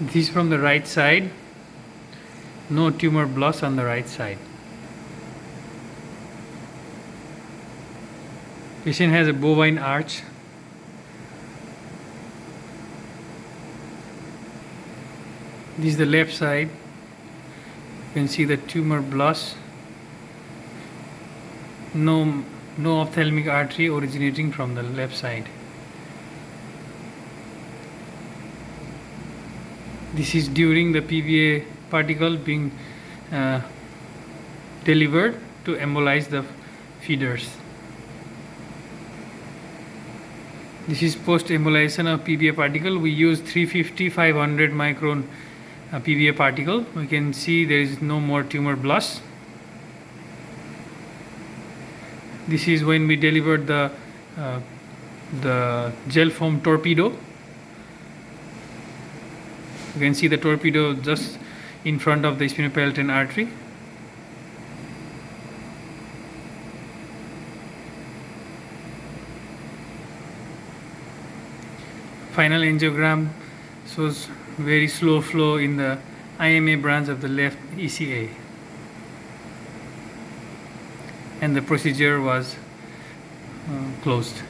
This from the right side. No tumor blast on the right side. Patient has a bovine arch. This is the left side. You can see the tumor blast. No ophthalmic artery originating from the left side. This is during the PVA particle being delivered to embolize the feeders. This is post embolization of PVA particle. We use 350-500 micron PVA particle. We can see there is no more tumor blast. This is when we delivered the gel foam torpedo. You can see the torpedo just in front of the sphenopalatine artery. Final angiogram shows very slow flow in the IMA branch of the left ECA, and the procedure was closed.